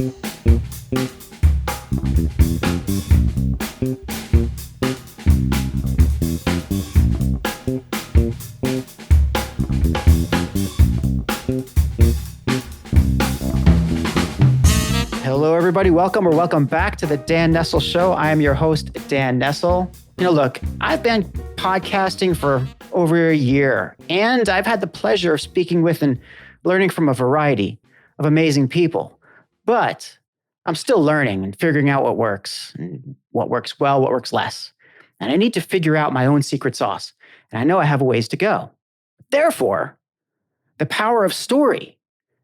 Hello, everybody. Welcome back to the Dan Nessel Show. I am your host, Dan Nessel. Look, I've been podcasting for over a year, and I've had the pleasure of speaking with and learning from a variety of amazing people. But I'm still learning and figuring out what works well, what works less. And I need to figure out my own secret sauce. And I know I have a ways to go. Therefore, the power of story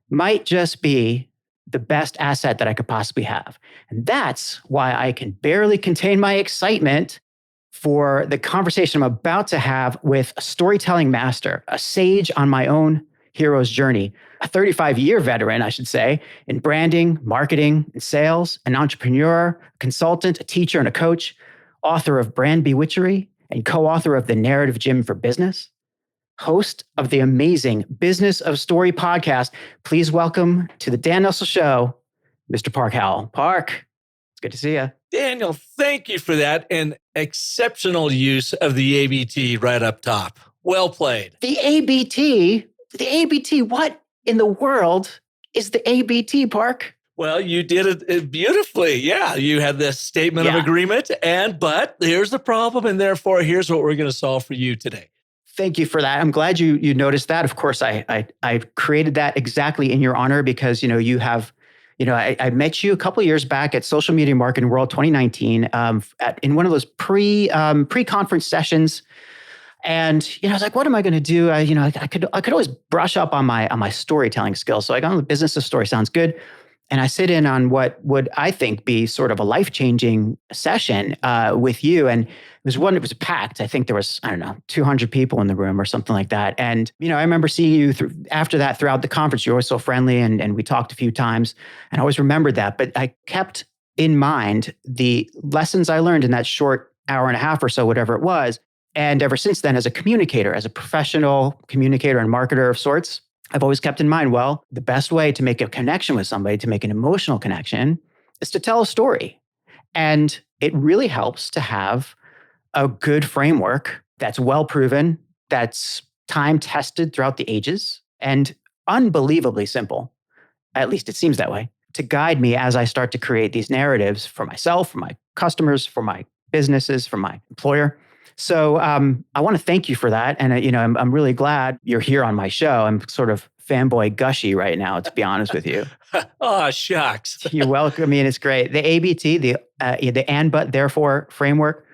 might just be the best asset that I could possibly have. And that's why I can barely contain my excitement for the conversation I'm about to have with a storytelling master, a sage on my own hero's journey, a 35-year veteran, I should say, in branding, marketing, and sales, an entrepreneur, a consultant, a teacher, and a coach, author of Brand Bewitchery, and co-author of The Narrative Gym for Business, host of the amazing Business of Story podcast. Please welcome to the Dan Nessel Show, Mr. Park Howell. Park, it's good to see you. Daniel, thank you for that. And exceptional use of the ABT right up top. Well played. The ABT, what in the world is the ABT, Park? Well, you did it beautifully. Yeah, you had this statement of agreement, but here's the problem, and therefore here's what we're going to solve for you today. Thank you for that. I'm glad you noticed that. Of course, I created that exactly in your honor because you have, I met you a couple of years back at Social Media Marketing World 2019 in one of those pre-conference sessions, and I was like, what am I going to do? I could always brush up on my storytelling skills. So I got on the Business of Story. Sounds good. And I sit in on what would I think be sort of a life-changing session with you. And it was packed. I think there was, 200 people in the room or something like that. And, I remember seeing you after that throughout the conference. You were always so friendly and we talked a few times and I always remembered that. But I kept in mind the lessons I learned in that short hour and a half or so, whatever it was. And ever since then, as a communicator, as a professional communicator and marketer of sorts, I've always kept in mind, the best way to make a connection with somebody, to make an emotional connection, is to tell a story. And it really helps to have a good framework that's well proven, that's time tested throughout the ages, and unbelievably simple, at least it seems that way, to guide me as I start to create these narratives for myself, for my customers, for my businesses, for my employer. So I want to thank you for that. And, I'm really glad you're here on my show. I'm sort of fanboy gushy right now, to be honest with you. Oh, shucks. You're welcome. I mean, it's great. The ABT, the and, but, therefore framework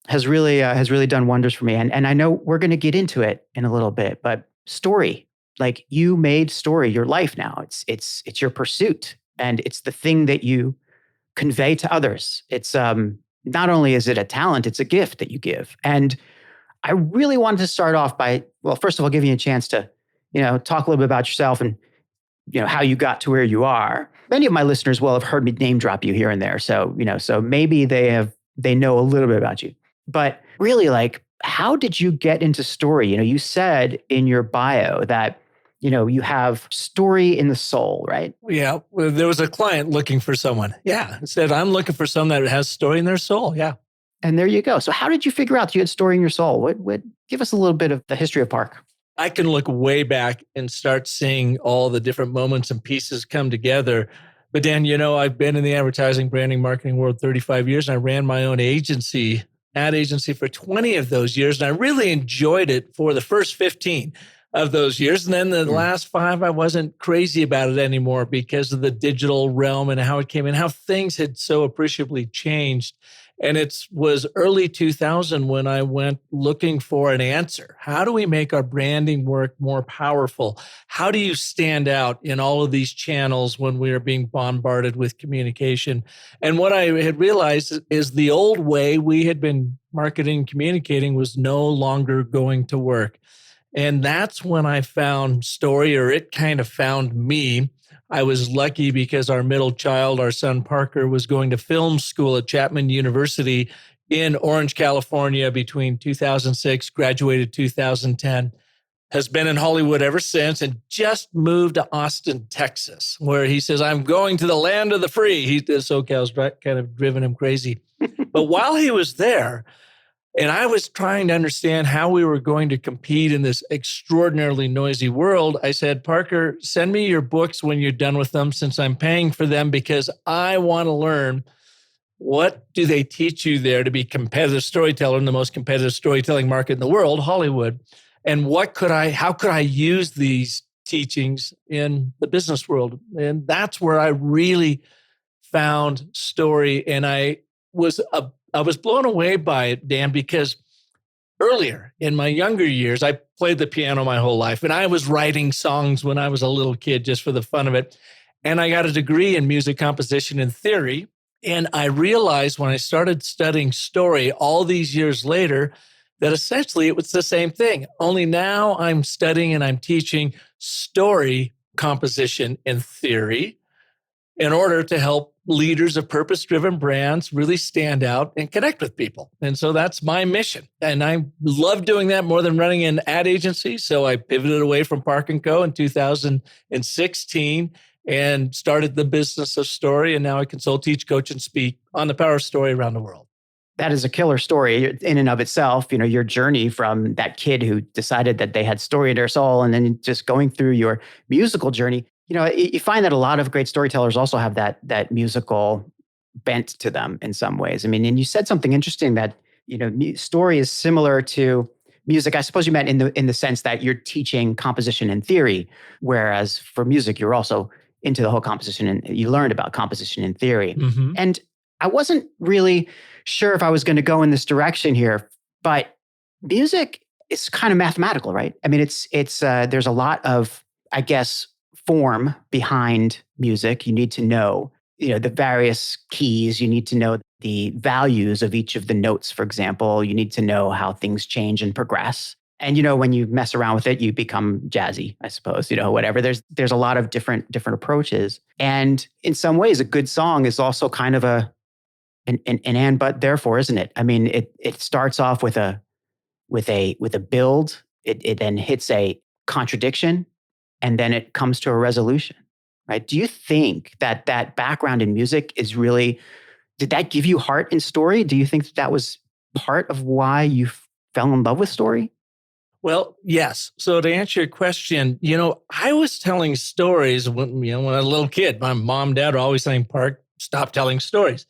has really done wonders for me. And I know we're going to get into it in a little bit, but story, like you made story your life now. It's your pursuit and it's the thing that you convey to others. It's not only is it a talent, it's a gift that you give. And I really wanted to start off by, first of all, giving you a chance to, talk a little bit about yourself and, how you got to where you are. Many of my listeners will have heard me name drop you here and there. So, so maybe they know a little bit about you. But really, how did you get into story? You said in your bio that, you have story in the soul, right? Yeah. Well, there was a client looking for someone. Yeah. Said, I'm looking for someone that has story in their soul. Yeah. And there you go. So how did you figure out that you had story in your soul? What give us a little bit of the history of Park. I can look way back and start seeing all the different moments and pieces come together. But Dan, I've been in the advertising, branding, marketing world 35 years, and I ran my own ad agency for 20 of those years. And I really enjoyed it for the first 15 of those years. And then the last 5, I wasn't crazy about it anymore because of the digital realm and how it came in, how things had so appreciably changed. And it was early 2000 when I went looking for an answer. How do we make our branding work more powerful? How do you stand out in all of these channels when we are being bombarded with communication? And what I had realized is the old way we had been marketing, communicating was no longer going to work. And that's when I found story, or it kind of found me. I was lucky because our middle child, our son Parker, was going to film school at Chapman University in Orange, California between 2006, graduated 2010. has been in Hollywood ever since and just moved to Austin, Texas, where he says, I'm going to the land of the free. The SoCal's kind of driven him crazy. But while he was there, and I was trying to understand how we were going to compete in this extraordinarily noisy world, I said, Parker, send me your books when you're done with them, since I'm paying for them, because I want to learn what do they teach you there to be competitive storyteller in the most competitive storytelling market in the world, Hollywood. And how could I use these teachings in the business world? And that's where I really found story. And I was blown away by it, Dan, because earlier in my younger years, I played the piano my whole life, and I was writing songs when I was a little kid just for the fun of it. And I got a degree in music composition and theory. And I realized when I started studying story all these years later that essentially it was the same thing. Only now I'm studying and I'm teaching story composition and theory in order to help leaders of purpose-driven brands really stand out and connect with people. And so that's my mission. And I love doing that more than running an ad agency. So I pivoted away from Park & Co. in 2016 and started the business of story. And now I consult, teach, coach, and speak on the power of story around the world. That is a killer story in and of itself. You know, your journey from that kid who decided that they had story in their soul, and then just going through your musical journey. You know, you find that a lot of great storytellers also have that musical bent to them in some ways. I mean, and you said something interesting that, you know, story is similar to music. I suppose you meant in the sense that you're teaching composition and theory, whereas for music, you're also into the whole composition and you learned about composition and theory. Mm-hmm. And I wasn't really sure if I was going to go in this direction here, but music is kind of mathematical, right? I mean, it's there's a lot of, I guess, form behind music. You need to know, you know, the various keys. You need to know the values of each of the notes, for example. You need to know how things change and progress. And, you know, when you mess around with it, you become jazzy, I suppose, you know, whatever. There's a lot of different approaches. And in some ways, a good song is also kind of an and but therefore, isn't it? I mean, it starts off with a build. It then hits a contradiction, and then it comes to a resolution, right? Do you think that background in music is really, did that give you heart in story? Do you think that was part of why you fell in love with story? Well, yes. So to answer your question, you know, I was telling stories when I was a little kid. My mom and dad were always saying, Park, stop telling stories.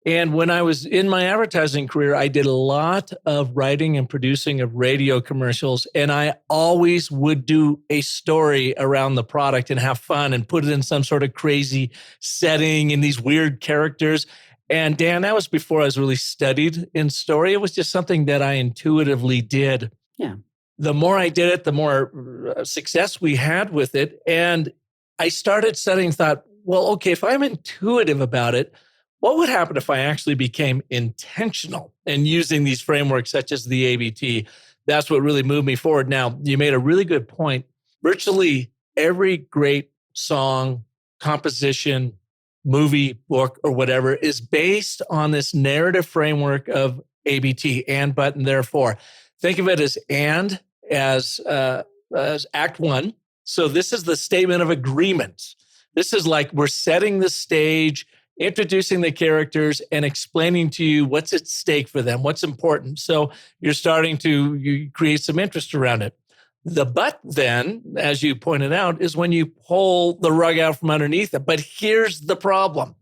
And when I was in my advertising career, I did a lot of writing and producing of radio commercials. And I always would do a story around the product and have fun and put it in some sort of crazy setting and these weird characters. And Dan, that was before I was really studied in story. It was just something that I intuitively did. Yeah. The more I did it, the more success we had with it. And I started studying and thought, well, okay, if I'm intuitive about it, what would happen if I actually became intentional in using these frameworks such as the ABT? That's what really moved me forward. Now, you made a really good point. Virtually every great song, composition, movie, book, or whatever is based on this narrative framework of ABT, and, but, and therefore. Think of it as act one. So this is the statement of agreement. This is like we're setting the stage, introducing the characters and explaining to you what's at stake for them, what's important. So you're starting to you create some interest around it. The but then, as you pointed out, is when you pull the rug out from underneath it. But here's the problem.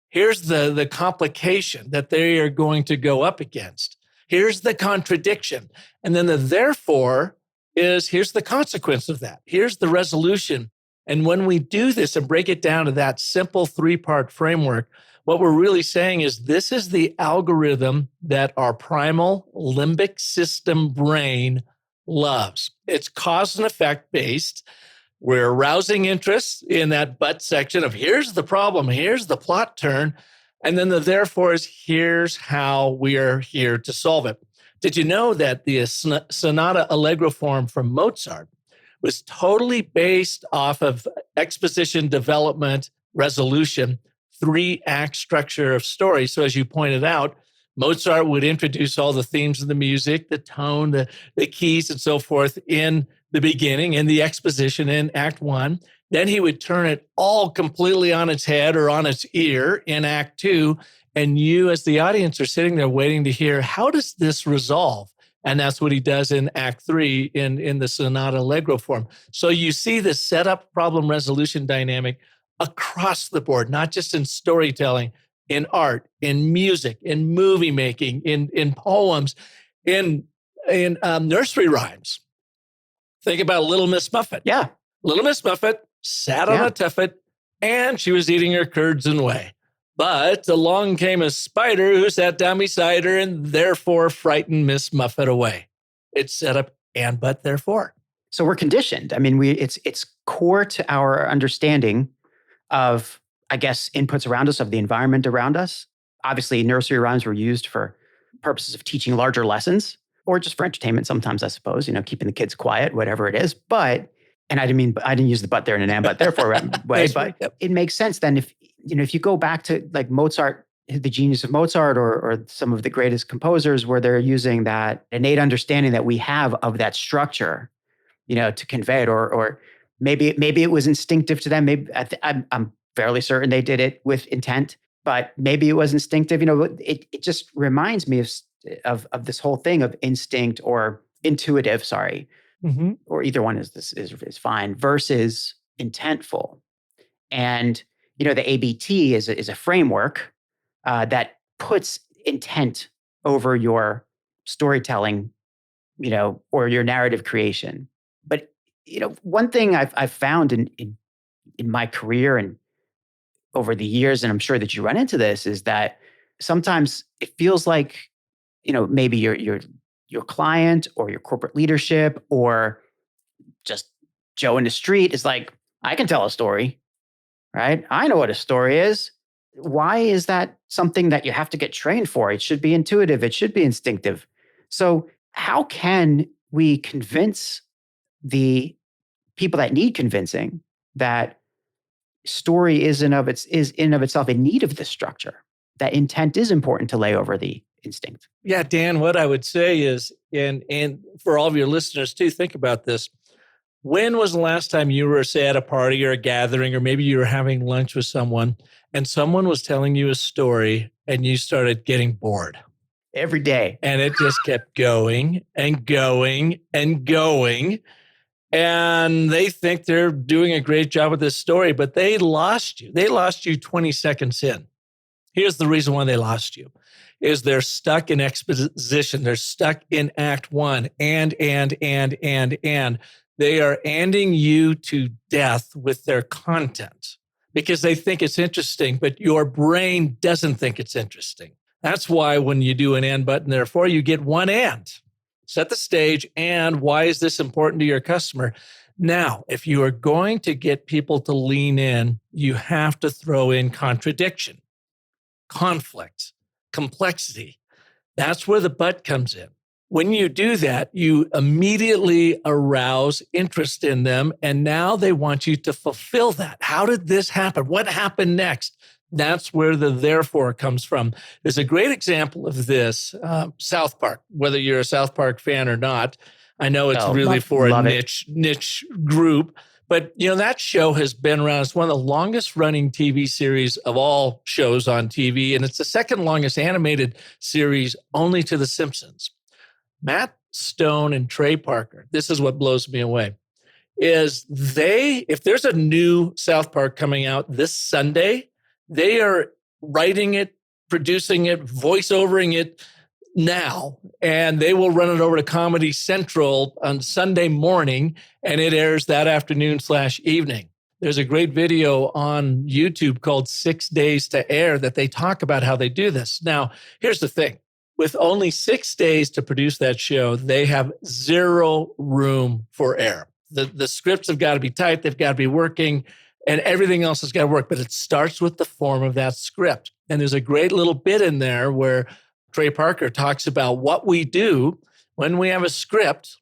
Here's the complication that they are going to go up against. Here's the contradiction. And then the therefore is here's the consequence of that. Here's the resolution. And when we do this and break it down to that simple 3-part framework, what we're really saying is this is the algorithm that our primal limbic system brain loves. It's cause and effect based. We're arousing interest in that but section of here's the problem, here's the plot turn. And then the therefore is here's how we are here to solve it. Did you know that the Sonata Allegro form from Mozart was totally based off of exposition, development, resolution, 3-act structure of story? So as you pointed out, Mozart would introduce all the themes of the music, the tone, the keys, and so forth in the beginning and the exposition in Act 1. Then he would turn it all completely on its head or on its ear in Act 2. And you, as the audience, are sitting there waiting to hear, how does this resolve? And that's what he does in Act 3 in the sonata allegro form. So you see the setup problem resolution dynamic across the board, not just in storytelling, in art, in music, in movie making, in poems, in nursery rhymes. Think about Little Miss Muffet. Yeah. Little Miss Muffet sat on a tuffet and she was eating her curds and whey. But along came a spider who sat down beside her and therefore frightened Miss Muffet away. It's set up and but therefore. So we're conditioned. I mean, it's core to our understanding of, I guess, inputs around us, of the environment around us. Obviously, nursery rhymes were used for purposes of teaching larger lessons or just for entertainment sometimes, I suppose, keeping the kids quiet, whatever it is. But, and I didn't use the but there and an and but therefore way, but it makes sense then if you go back to like Mozart, the genius of Mozart or some of the greatest composers where they're using that innate understanding that we have of that structure, to convey it, or maybe it was instinctive to them. Maybe I'm fairly certain they did it with intent, but maybe it was instinctive. It just reminds me of this whole thing of instinct or intuitive, or either one is fine, versus intentful. And the ABT is a framework that puts intent over your storytelling, or your narrative creation. But one thing I've found in my career and over the years, and I'm sure that you run into this, is that sometimes it feels like maybe your client or your corporate leadership or just Joe in the street is like, I can tell a story. Right? I know what a story is. Why is that something that you have to get trained for? It should be intuitive. It should be instinctive. So how can we convince the people that need convincing that story is in of itself in need of this structure, that intent is important to lay over the instinct? Yeah, Dan, what I would say is, and for all of your listeners too, think about this. When was the last time you were, say, at a party or a gathering, or maybe you were having lunch with someone and someone was telling you a story and you started getting bored? Every day. And it just kept going and going and going. And they think they're doing a great job with this story, but they lost you. They lost you 20 seconds in. Here's the reason why they lost you. Is they're stuck in exposition. They're stuck in Act 1 and. They are anding you to death with their content because they think it's interesting, but your brain doesn't think it's interesting. That's why when you do an and button, therefore, you get one and. Set the stage, and why is this important to your customer? Now, if you are going to get people to lean in, you have to throw in contradiction, conflict, complexity. That's where the but comes in. When you do that, you immediately arouse interest in them, and now they want you to fulfill that. How did this happen? What happened next? That's where the therefore comes from. There's a great example of this, South Park, whether you're a South Park fan or not. I know it's really for a niche group, but that show has been around. It's one of the longest running TV series of all shows on TV, and it's the second longest animated series only to The Simpsons. Matt Stone and Trey Parker, this is what blows me away, is if there's a new South Park coming out this Sunday, they are writing it, producing it, voiceovering it now, and they will run it over to Comedy Central on Sunday morning, and it airs that afternoon/evening. There's a great video on YouTube called 6 Days to Air that they talk about how they do this. Now, here's the thing. With only 6 days to produce that show, they have zero room for error. The scripts have got to be tight, they've got to be working, and everything else has got to work. But it starts with the form of that script. And there's a great little bit in there where Trey Parker talks about what we do when we have a script.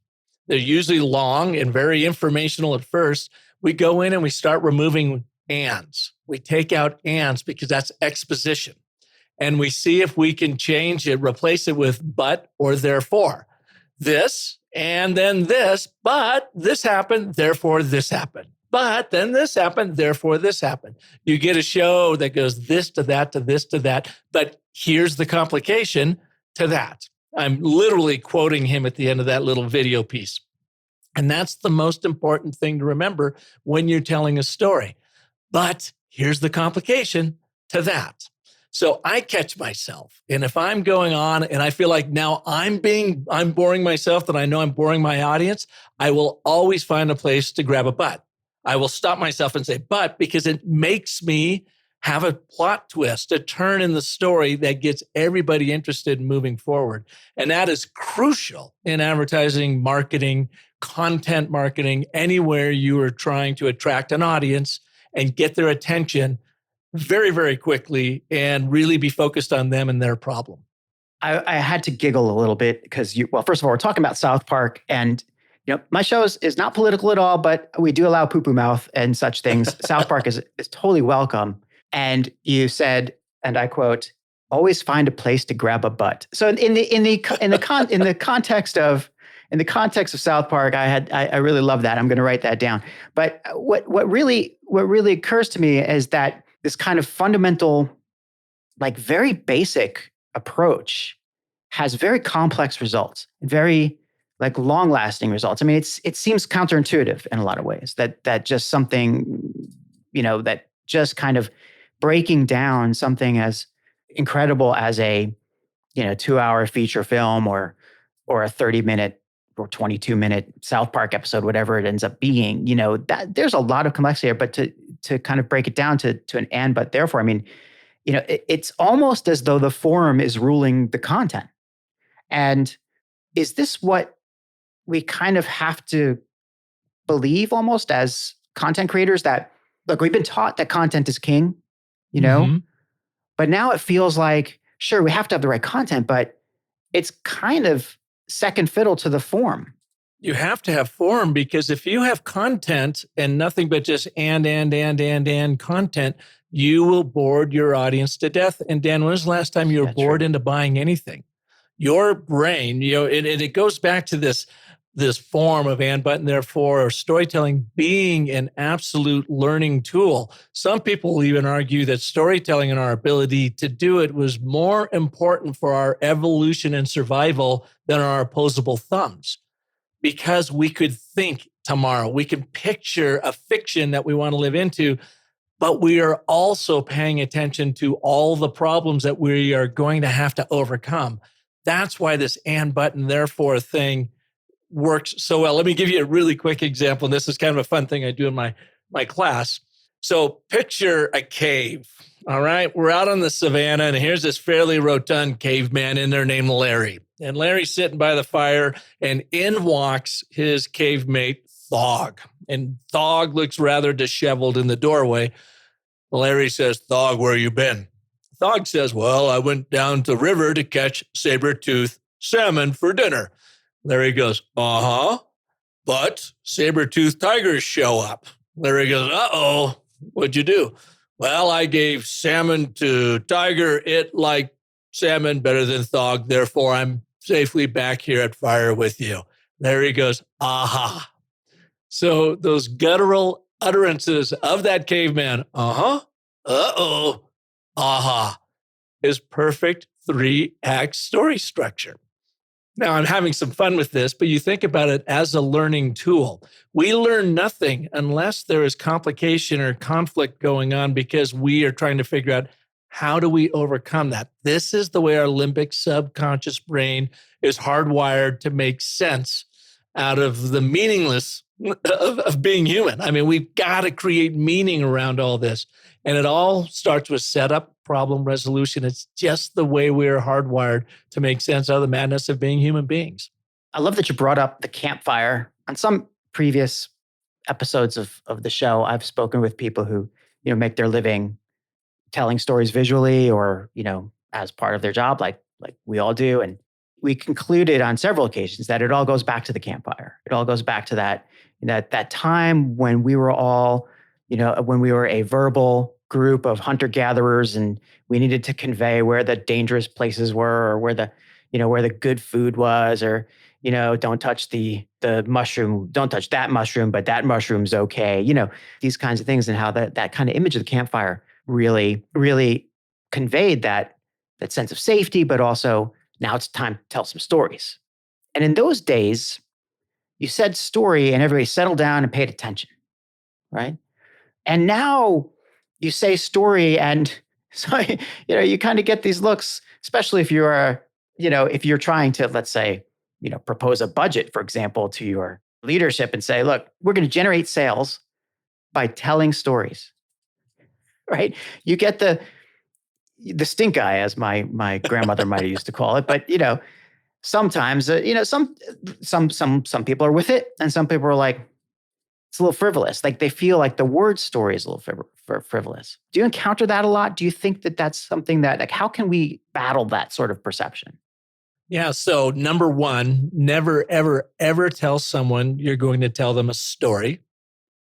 They're usually long and very informational at first. We go in and we start removing ands. We take out ands because that's exposition. And we see if we can change it, replace it with but or therefore. This and then this, but this happened, therefore this happened. But then this happened, therefore this happened. You get a show that goes this to that to this to that, but here's the complication to that. I'm literally quoting him at the end of that little video piece. And that's the most important thing to remember when you're telling a story. But here's the complication to that. So I catch myself. And if I'm going on and I feel like now I'm boring myself, that I know I'm boring my audience, I will always find a place to grab a but. I will stop myself and say, but, because it makes me have a plot twist, a turn in the story that gets everybody interested in moving forward. And that is crucial in advertising, marketing, content marketing, anywhere you are trying to attract an audience and get their attention very, very quickly and really be focused on them and their problem. I had to giggle a little bit because first of all, we're talking about South Park, and my show is not political at all, but we do allow poo-poo mouth and such things. South Park is totally welcome. And you said, and I quote, "Always find a place to grab a butt." So in the context of South Park, I really love that. I'm going to write that down. But what really occurs to me is that this kind of fundamental, like very basic approach has very complex results, very like long-lasting results. I mean, it seems counterintuitive in a lot of ways that just something, that just kind of breaking down something as incredible as a 2-hour feature film or a 30-minute or 22-minute South Park episode, whatever it ends up being, that there's a lot of complexity here. But to kind of break it down to an and but therefore, I mean, it's almost as though the form is ruling the content. And is this what we kind of have to believe almost as content creators, that look, we've been taught that content is king, but now it feels like, sure, we have to have the right content, but it's kind of second fiddle to the form. You have to have form, because if you have content and nothing but just and content, you will bore your audience to death. And Dan, when was the last time you were bored into buying anything? Your brain, it goes back to this form of and, but, and therefore, or storytelling being an absolute learning tool. Some people will even argue that storytelling and our ability to do it was more important for our evolution and survival than our opposable thumbs, because we could think tomorrow. We can picture a fiction that we want to live into, but we are also paying attention to all the problems that we are going to have to overcome. That's why this and, but, and therefore thing works so well. Let me give you a really quick example. And this is kind of a fun thing I do in my class. So picture a cave. All right. We're out on the savannah, and here's this fairly rotund caveman in there named Larry. And Larry's sitting by the fire, and in walks his cave mate, Thog. And Thog looks rather disheveled in the doorway. Larry says, "Thog, where you been?" Thog says, "Well, I went down to the river to catch saber-tooth salmon for dinner." Larry goes, "Uh-huh, but saber-toothed tigers show up." Larry goes, "Uh-oh, what'd you do?" "Well, I gave salmon to tiger. It liked salmon better than Thog. Therefore, I'm safely back here at fire with you." Larry goes, "Aha." So those guttural utterances of that caveman, uh-huh, uh-oh, aha, is perfect 3-act story structure. Now, I'm having some fun with this, but you think about it as a learning tool. We learn nothing unless there is complication or conflict going on, because we are trying to figure out, how do we overcome that? This is the way our limbic subconscious brain is hardwired to make sense out of the meaningless of being human. I mean, we've got to create meaning around all this. And it all starts with setup, problem resolution. It's just the way we're hardwired to make sense of the madness of being human beings. I love that you brought up the campfire. On some previous episodes of the show, I've spoken with people who, make their living telling stories visually or, as part of their job, like we all do. And we concluded on several occasions that it all goes back to the campfire. It all goes back to that time when we were all, when we were a verbal group of hunter-gatherers, and we needed to convey where the dangerous places were, or where the good food was, or, don't touch the mushroom, don't touch that mushroom, but that mushroom's okay. These kinds of things, and how that kind of image of the campfire really, really conveyed that sense of safety, but also now it's time to tell some stories. And in those days, you said story and everybody settled down and paid attention, right? And now you say story, and so you kind of get these looks, especially if you're trying to, let's say, propose a budget, for example, to your leadership and say, look, we're going to generate sales by telling stories, right? You get the stink eye, as my grandmother might have used to call it. But sometimes some people are with it, and some people are like, it's a little frivolous. Like they feel like the word story is a little frivolous. Do you encounter that a lot? Do you think that that's something that, like, how can we battle that sort of perception? Yeah. So number one, never, ever, ever tell someone you're going to tell them a story.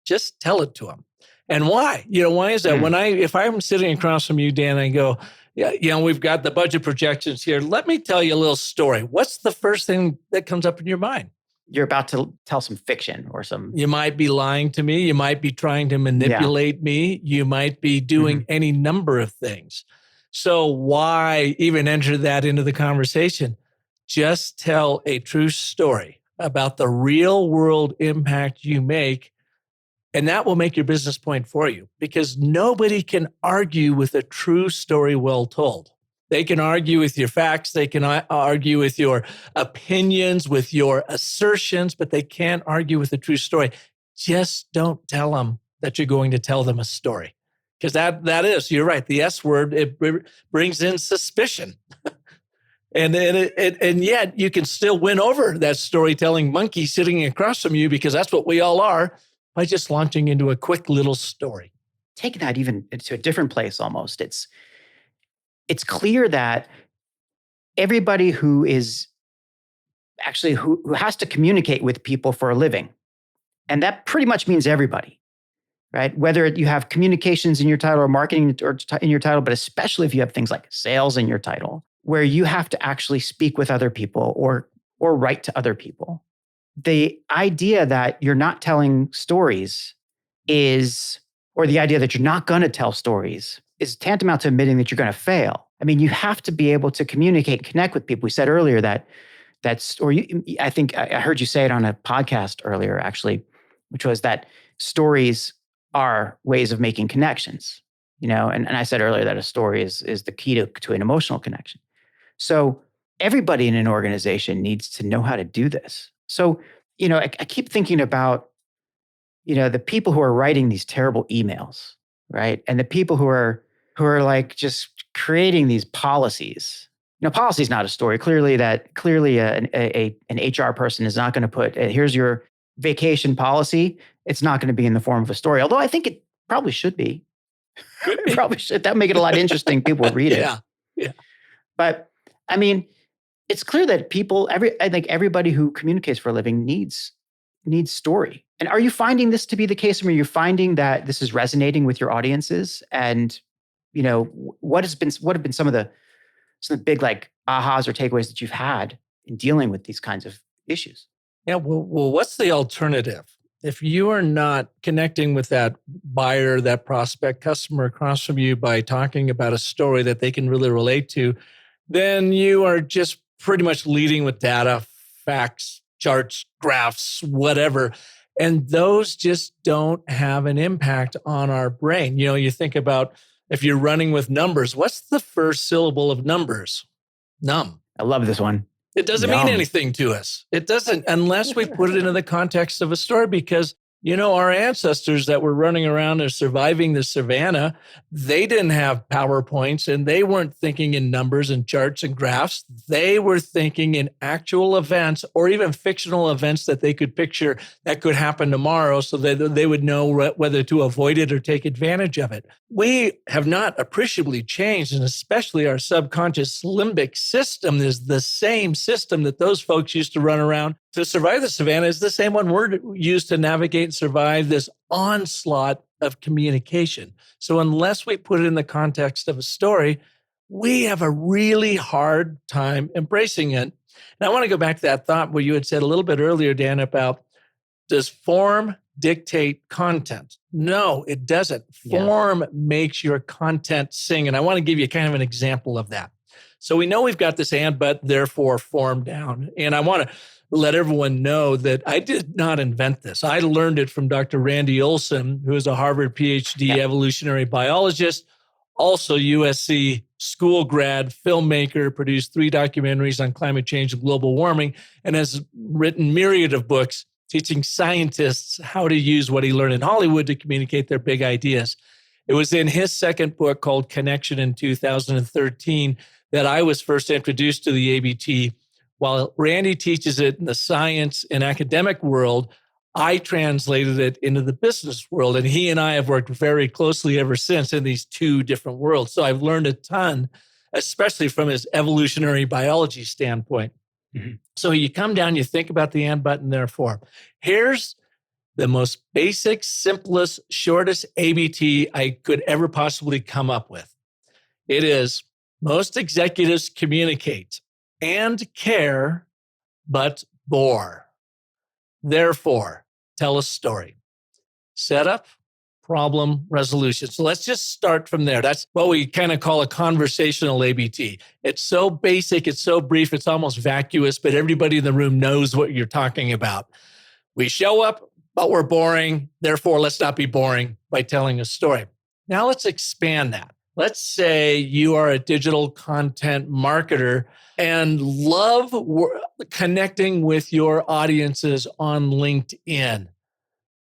Just tell it to them. And why? Why is that? If I'm sitting across from you, Dan, I go, yeah, we've got the budget projections here. Let me tell you a little story. What's the first thing that comes up in your mind? You're about to tell some fiction or some... You might be lying to me. You might be trying to manipulate me. You might be doing any number of things. So why even enter that into the conversation? Just tell a true story about the real world impact you make, and that will make your business point for you, because nobody can argue with a true story well told. They can argue with your facts. They can argue with your opinions, with your assertions, but they can't argue with a true story. Just don't tell them that you're going to tell them a story, because that is, you're right, the S word, it brings in suspicion. And yet you can still win over that storytelling monkey sitting across from you, because that's what we all are, by just launching into a quick little story. Taking that even to a different place almost, it's clear that everybody who is actually who has to communicate with people for a living, and that pretty much means everybody, right? Whether you have communications in your title or marketing or in your title, but especially if you have things like sales in your title, where you have to actually speak with other people or write to other people. The idea that you're not telling stories or the idea that you're not going to tell stories is tantamount to admitting that you're going to fail. I mean, you have to be able to communicate and connect with people. We said earlier I think I heard you say it on a podcast earlier, actually, which was that stories are ways of making connections, and I said earlier that a story is the key to an emotional connection. So everybody in an organization needs to know how to do this. So, I keep thinking about, the people who are writing these terrible emails, right? And the people who are like just creating these policies. Policy is not a story. Clearly an HR person is not going to put, here's your vacation policy. It's not going to be in the form of a story. Although I think it probably should be. It probably should. That would make it a lot interesting. People would read it. Yeah. But I mean, it's clear that I think everybody who communicates for a living needs story. And are you finding this to be the case? Are you finding that this is resonating with your audiences? And, what have been some of the big like ahas or takeaways that you've had in dealing with these kinds of issues? Yeah. Well, what's the alternative? If you are not connecting with that buyer, that prospect customer across from you by talking about a story that they can really relate to, then you are just pretty much leading with data, facts, charts, graphs, whatever. And those just don't have an impact on our brain. You think about, if you're running with numbers, what's the first syllable of numbers? Num. I love this one. It doesn't mean anything to us. It doesn't, unless we put it into the context of a story, because our ancestors that were running around and surviving the savannah, they didn't have PowerPoints, and they weren't thinking in numbers and charts and graphs. They were thinking in actual events, or even fictional events that they could picture that could happen tomorrow, so that they would know whether to avoid it or take advantage of it. We have not appreciably changed, and especially our subconscious limbic system is the same system that those folks used to run around to survive the savannah, is the same one we're used to navigate and survive this onslaught of communication. So unless we put it in the context of a story, we have a really hard time embracing it. And I want to go back to that thought where you had said a little bit earlier, Dan, about does form dictate content? No, it doesn't. Form makes your content sing. And I want to give you kind of an example of that. So we know we've got this and, but, therefore form down. And I want to let everyone know that I did not invent this. I learned it from Dr. Randy Olsen, who is a Harvard PhD evolutionary biologist, also USC school grad, filmmaker, produced 3 documentaries on climate change and global warming, and has written myriad of books teaching scientists how to use what he learned in Hollywood to communicate their big ideas. It was in his second book called Connection in 2013 that I was first introduced to the ABT. While Randy teaches it in the science and academic world, I translated it into the business world. And he and I have worked very closely ever since in these 2 different worlds. So I've learned a ton, especially from his evolutionary biology standpoint. Mm-hmm. So you come down, you think about the and, but, and therefore. Here's the most basic, simplest, shortest ABT I could ever possibly come up with. It is most executives communicate and care, but bore. Therefore, tell a story. Setup, problem, resolution. So let's just start from there. That's what we kind of call a conversational ABT. It's so basic, it's so brief, it's almost vacuous, but everybody in the room knows what you're talking about. We show up, but we're boring. Therefore, let's not be boring by telling a story. Now let's expand that. Let's say you are a digital content marketer and love connecting with your audiences on LinkedIn,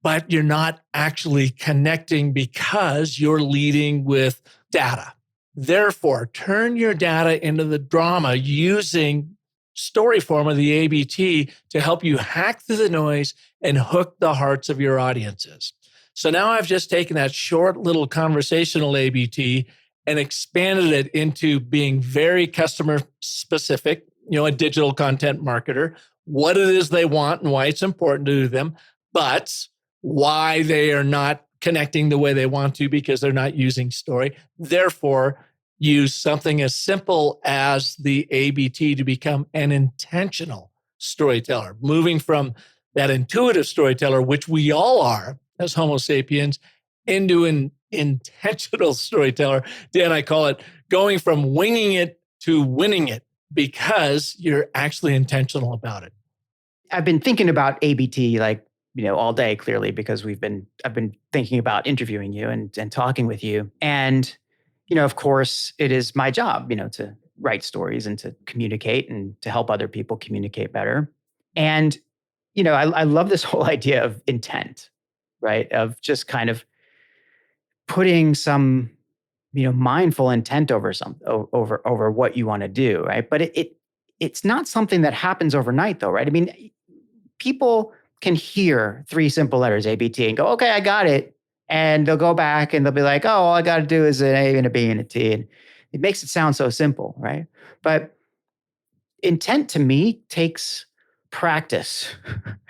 but you're not actually connecting because you're leading with data. Therefore, turn your data into the drama using story form of the ABT to help you hack through the noise and hook the hearts of your audiences. So now I've just taken that short little conversational ABT and expanded it into being very customer specific, a digital content marketer, what it is they want and why it's important to them, but why they are not connecting the way they want to because they're not using story. Therefore, use something as simple as the ABT to become an intentional storyteller, moving from that intuitive storyteller, which we all are as Homo sapiens, into an intentional storyteller. Dan, I call it going from winging it to winning it because you're actually intentional about it. I've been thinking about ABT all day, clearly, because I've been thinking about interviewing you and talking with you. And, of course, it is my job, to write stories and to communicate and to help other people communicate better. And, I love this whole idea of intent, right? Of just kind of putting some, mindful intent over what you want to do, right? But it's not something that happens overnight, though, right? I mean, people can hear 3 simple letters, ABT, and go, okay, I got it. And they'll go back and they'll be like, oh, all I got to do is an A and a B and a T. And it makes it sound so simple, right? But intent to me takes practice,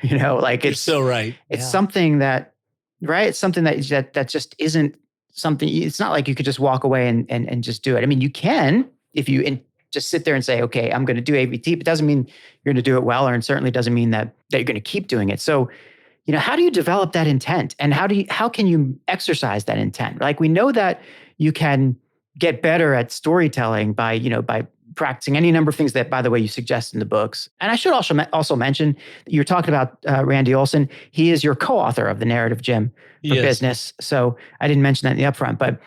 You're so right. It's something that, right? It's something that just isn't something, it's not like you could just walk away and just do it. I mean, you can, if you just sit there and say, okay, I'm going to do ABT, but it doesn't mean you're going to do it well, or it certainly doesn't mean that you're going to keep doing it. So, how do you develop that intent, and how can you exercise that intent? Like, we know that you can get better at storytelling by practicing any number of things that, by the way, you suggest in the books. And I should also mention that you're talking about Randy Olsen. He is your co-author of The Narrative Gym for Business. So I didn't mention that in the upfront, but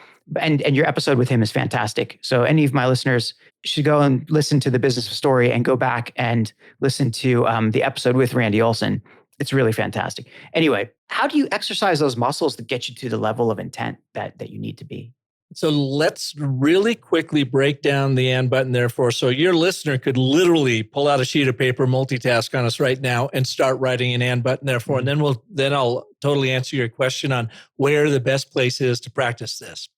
your episode with him is fantastic. So any of my listeners should go and listen to The Business of Story and go back and listen to the episode with Randy Olsen. It's really fantastic. Anyway, how do you exercise those muscles that get you to the level of intent that you need to be? So let's really quickly break down the and, but, and therefore. So your listener could literally pull out a sheet of paper, multitask on us right now, and start writing an and, but, and therefore. And then I'll totally answer your question on where the best place is to practice this.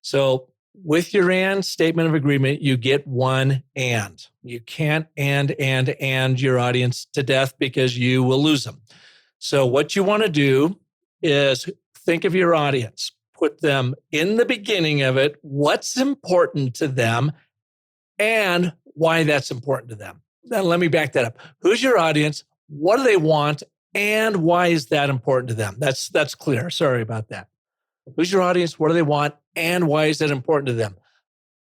So with your and statement of agreement, you get one and. You can't and your audience to death because you will lose them. So what you want to do is think of your audience. Put them in the beginning of it, what's important to them and why that's important to them. Now, let me back that up. Who's your audience? What do they want? And why is that important to them? That's clear. Sorry about that. Who's your audience? What do they want? And why is that important to them?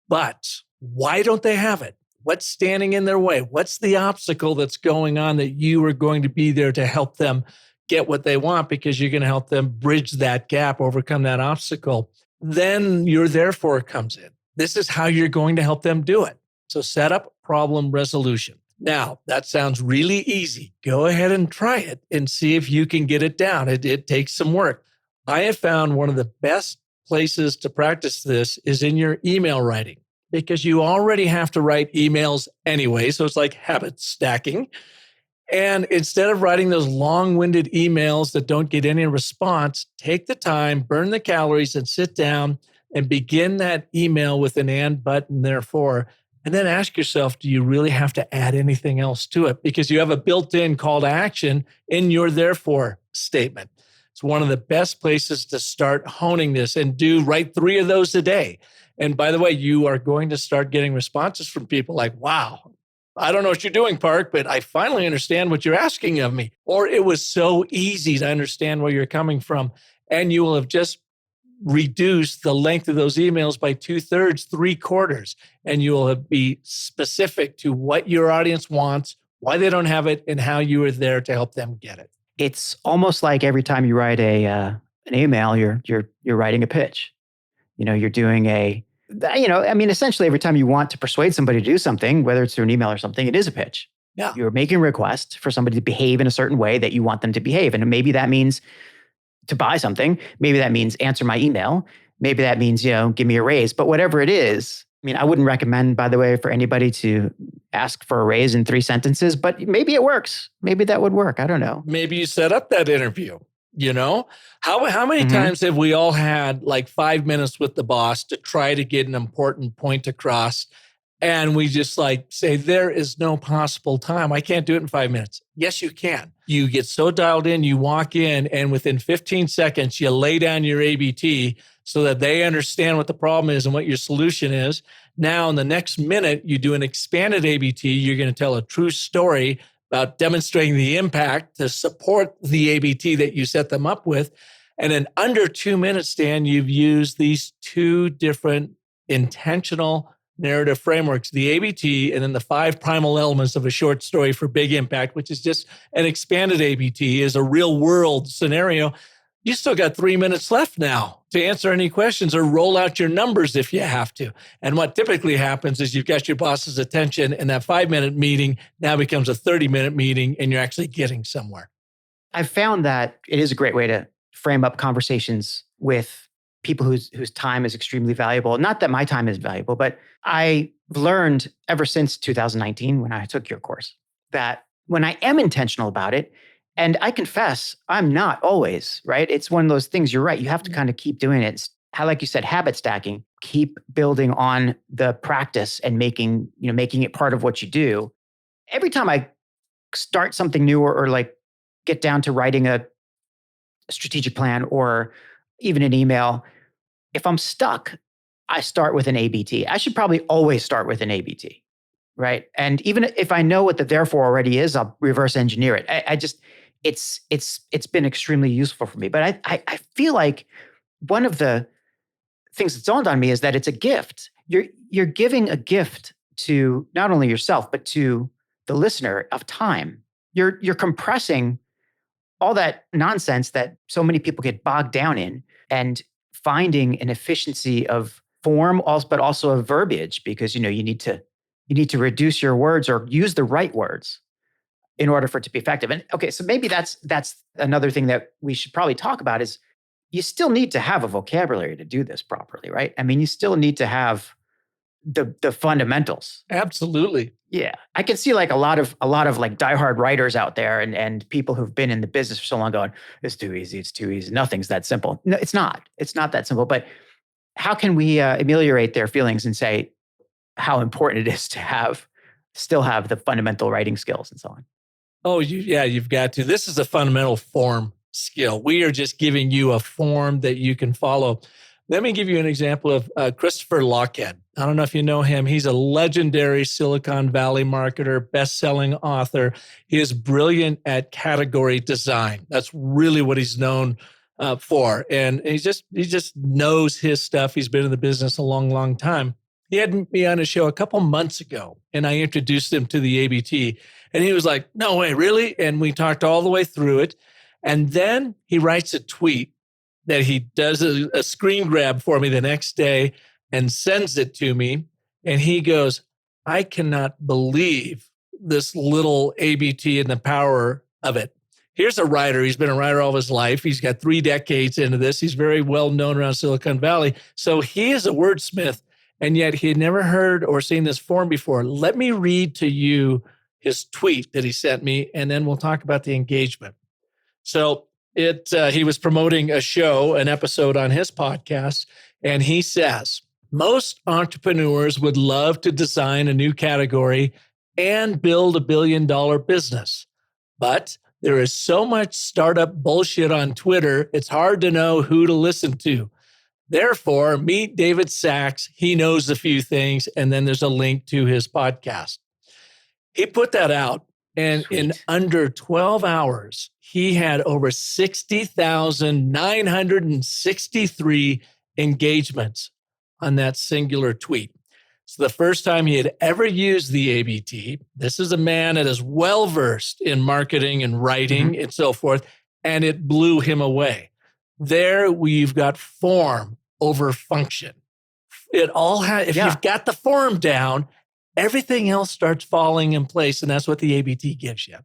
But why don't they have it? What's standing in their way? What's the obstacle that's going on that you are going to be there to help them get what they want, because you're going to help them bridge that gap, overcome that obstacle? Then your therefore comes in. This is how you're going to help them do it. So set up problem resolution. Now, that sounds really easy. Go ahead and try it and see if you can get it down. It takes some work. I have found one of the best places to practice this is in your email writing, because you already have to write emails anyway. So it's like habit stacking. And instead of writing those long-winded emails that don't get any response, take the time, burn the calories, and sit down and begin that email with an and, but, and therefore. And then ask yourself, do you really have to add anything else to it? Because you have a built-in call to action in your therefore statement. It's one of the best places to start honing this, and write 3 of those a day. And by the way, you are going to start getting responses from people like, wow, I don't know what you're doing, Park, but I finally understand what you're asking of me. Or it was so easy to understand where you're coming from. And you will have just reduced the length of those emails by 2/3, 3/4. And you will be specific to what your audience wants, why they don't have it, and how you are there to help them get it. It's almost like every time you write an email, you're writing a pitch. You're doing essentially every time you want to persuade somebody to do something, whether it's through an email or something, it is a pitch. Yeah. You're making a request for somebody to behave in a certain way that you want them to behave. And maybe that means to buy something. Maybe that means answer my email. Maybe that means, give me a raise. But whatever it is, I wouldn't recommend, by the way, for anybody to ask for a raise in 3 sentences, but maybe it works. Maybe that would work. I don't know. Maybe you set up that interview. How many times have we all had like 5 minutes with the boss to try to get an important point across? And we just say, there is no possible time. I can't do it in 5 minutes. Yes, you can. You get so dialed in, you walk in, and within 15 seconds, you lay down your ABT so that they understand what the problem is and what your solution is. Now, in the next minute, you do an expanded ABT. You're going to tell a true story about demonstrating the impact to support the ABT that you set them up with. And in under 2 minutes, Dan, you've used these 2 different intentional narrative frameworks, the ABT, and then the 5 primal elements of a short story for big impact, which is just an expanded ABT, is a real world scenario. You still got 3 minutes left now to answer any questions or roll out your numbers if you have to. And what typically happens is you've got your boss's attention, and that 5-minute meeting now becomes a 30-minute meeting, and you're actually getting somewhere. I've found that it is a great way to frame up conversations with people whose time is extremely valuable. Not that my time is valuable, but I've learned ever since 2019 when I took your course that when I am intentional about it, and I confess, I'm not always, right? It's one of those things, you're right. You have to kind of keep doing it. How, like you said, habit stacking, keep building on the practice and making it part of what you do. Every time I start something new or get down to writing a strategic plan or even an email, if I'm stuck, I start with an ABT. I should probably always start with an ABT, right? And even if I know what the therefore already is, I'll reverse engineer it. It's been extremely useful for me. But I feel like one of the things that's dawned on me is that it's a gift. You're giving a gift to not only yourself, but to the listener of time. You're compressing all that nonsense that so many people get bogged down in and finding an efficiency of form, but also of verbiage, because you need to reduce your words or use the right words in order for it to be effective. And okay, so maybe that's another thing that we should probably talk about is you still need to have a vocabulary to do this properly, right? You still need to have the fundamentals. Absolutely. Yeah. I can see a lot of diehard writers out there and people who've been in the business for so long going, it's too easy. Nothing's that simple. No, it's not. It's not that simple. But how can we ameliorate their feelings and say how important it is to still have the fundamental writing skills and so on? Oh, you've got to. This is a fundamental form skill. We are just giving you a form that you can follow. Let me give you an example of Christopher Lockhead. I don't know if you know him. He's a legendary Silicon Valley marketer, best-selling author. He is brilliant at category design. That's really what he's known for. And he just knows his stuff. He's been in the business a long, long time. He had me on a show a couple months ago, and I introduced him to the ABT. And he was like, no way, really? And we talked all the way through it. And then he writes a tweet that he does a screen grab for me the next day and sends it to me. And he goes, I cannot believe this little ABT and the power of it. Here's a writer. He's been a writer all his life. He's got 3 decades into this. He's very well known around Silicon Valley. So he is a wordsmith, and yet he had never heard or seen this form before. Let me read to you his tweet that he sent me, and then we'll talk about the engagement. So he was promoting a show, an episode on his podcast, and he says, most entrepreneurs would love to design a new category and build $1 billion business. But there is so much startup bullshit on Twitter, it's hard to know who to listen to. Therefore, meet David Sachs. He knows a few things, and then there's a link to his podcast. He put that out, and Sweet. In under 12 hours, he had over 60,963 engagements on that singular tweet. It's the first time he had ever used the ABT. This is a man that is well-versed in marketing and writing and so forth, and it blew him away. There, we've got form over function. It all if you've got the form down, everything else starts falling in place, and that's what the ABT gives you.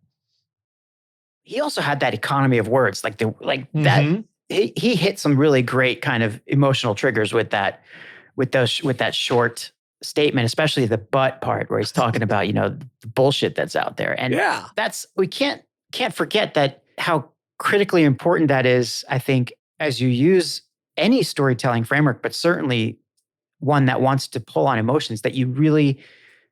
He also had that economy of words, that. He hit some really great kind of emotional triggers with that short statement, especially the but part where he's talking about the bullshit that's out there, and we can't forget that how critically important that is. I think as you use any storytelling framework, but certainly one that wants to pull on emotions, that you really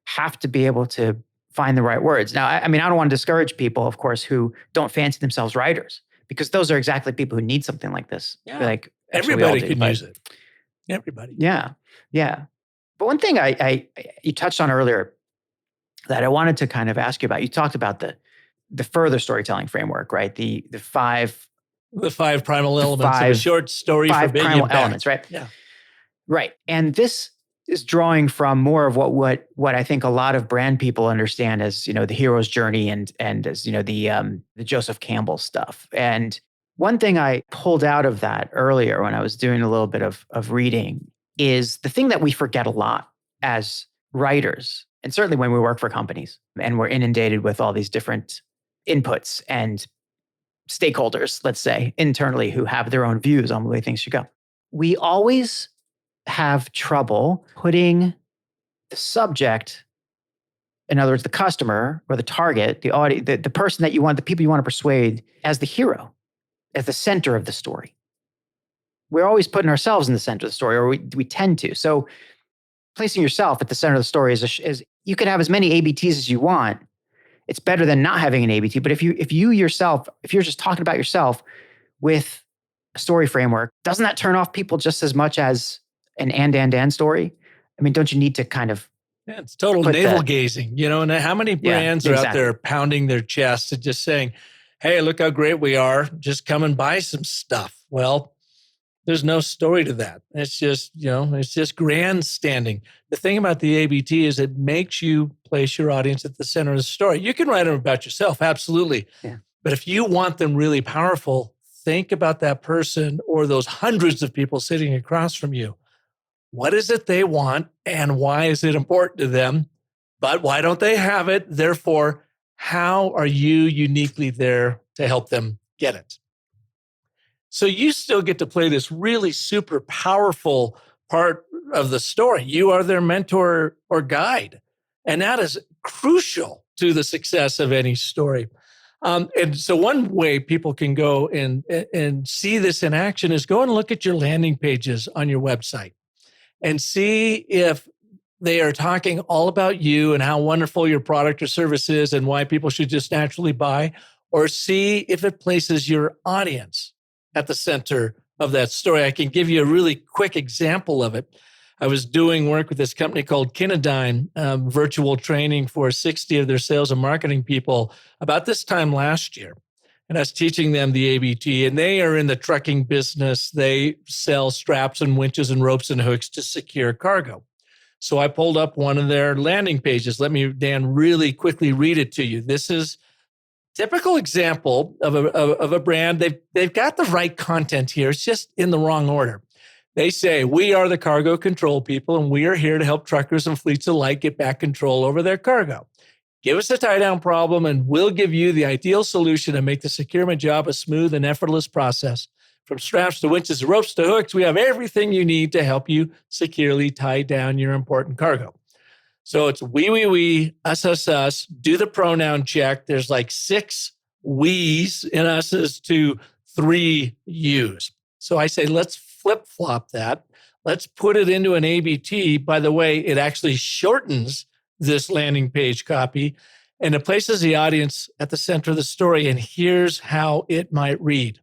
have to be able to find the right words. Now, I mean, I don't want to discourage people, of course, who don't fancy themselves writers, because those are exactly people who need something like this. Yeah. Like everybody can use it. Everybody. Yeah. But one thing you touched on earlier that I wanted to kind of ask you about, you talked about the further storytelling framework, right? The five primal elements of a short story for big primal impact. elements, right? Yeah. Right. And this is drawing from more of what I think a lot of brand people understand as, the hero's journey and as, the Joseph Campbell stuff. And one thing I pulled out of that earlier when I was doing a little bit of reading is the thing that we forget a lot as writers, and certainly when we work for companies and we're inundated with all these different inputs and stakeholders, let's say, internally, who have their own views on the way things should go. We always have trouble putting the subject, in other words, the customer or the target, the audience, the person that you want, the people you want to persuade, as the hero, as the center of the story. We're always putting ourselves in the center of the story, or we tend to. So placing yourself at the center of the story is you can have as many ABTs as you want. It's better than not having an ABT. But if you're just talking about yourself with a story framework, doesn't that turn off people just as much as an and story? I mean, don't you need to kind of... Yeah, it's total navel gazing, and how many brands are out there pounding their chest and just saying, hey, look how great we are. Just come and buy some stuff. Well, there's no story to that. It's just, it's just grandstanding. The thing about the ABT is it makes you place your audience at the center of the story. You can write them about yourself, absolutely. Yeah. But if you want them really powerful, think about that person or those hundreds of people sitting across from you. What is it they want, and why is it important to them? But why don't they have it? Therefore, how are you uniquely there to help them get it? So you still get to play this really super powerful part of the story. You are their mentor or guide. And that is crucial to the success of any story. And so one way people can go and see this in action is go and look at your landing pages on your website and see if they are talking all about you and how wonderful your product or service is and why people should just naturally buy, or see if it places your audience at the center of that story. I can give you a really quick example of it. I was doing work with this company called Kinadyne, virtual training for 60 of their sales and marketing people about this time last year. And I was teaching them the ABT, and they are in the trucking business. They sell straps and winches and ropes and hooks to secure cargo. So I pulled up one of their landing pages. Let me, Dan, really quickly read it to you. This is typical example of a brand. They've got the right content here. It's just in the wrong order. They say, we are the cargo control people, and we are here to help truckers and fleets alike get back control over their cargo. Give us a tie-down problem, and we'll give you the ideal solution to make the securement job a smooth and effortless process. From straps to winches, ropes to hooks, we have everything you need to help you securely tie down your important cargo. So it's we, us, do the pronoun check. There's like 6 we's in us's to 3 you's. So I say, let's flip-flop that. Let's put it into an ABT. By the way, it actually shortens this landing page copy, and it places the audience at the center of the story. And here's how it might read.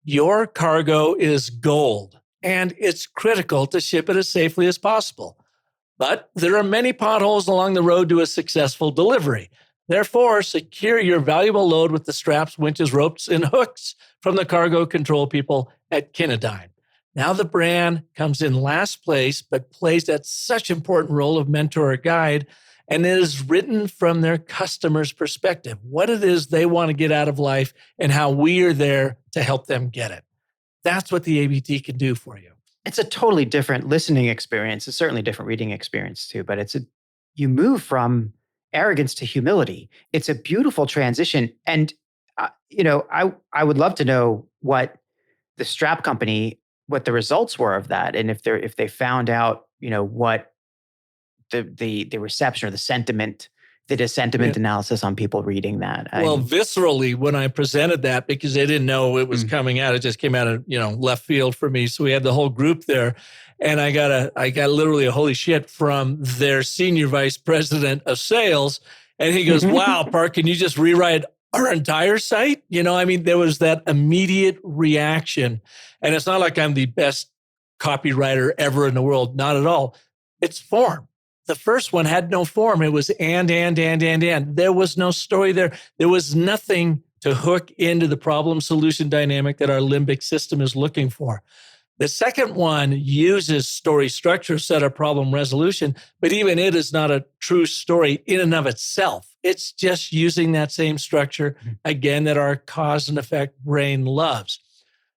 Your cargo is gold, and it's critical to ship it as safely as possible. But there are many potholes along the road to a successful delivery. Therefore, secure your valuable load with the straps, winches, ropes, and hooks from the cargo control people at Kinadyne. Now the brand comes in last place, but plays that such important role of mentor or guide, and it is written from their customer's perspective, what it is they want to get out of life and how we are there to help them get it. That's what the ABT can do for you. It's a totally different listening experience. It's certainly a different reading experience too, but you move from arrogance to humility. It's a beautiful transition. And, I would love to know what the strap company, what the results were of that. And if they found out, what the reception or the sentiment, they did a sentiment analysis on people reading that. Well, viscerally, when I presented that, because they didn't know it was coming out, it just came out of left field for me. So we had the whole group there, and I got literally a holy shit from their senior vice president of sales, and he goes, "Wow, Park, can you just rewrite our entire site?" There was that immediate reaction, and it's not like I'm the best copywriter ever in the world, not at all. It's form. The first one had no form. It was and. There was no story there. There was nothing to hook into the problem solution dynamic that our limbic system is looking for. The second one uses story structure, set up problem resolution, but even it is not a true story in and of itself. It's just using that same structure, again, that our cause and effect brain loves.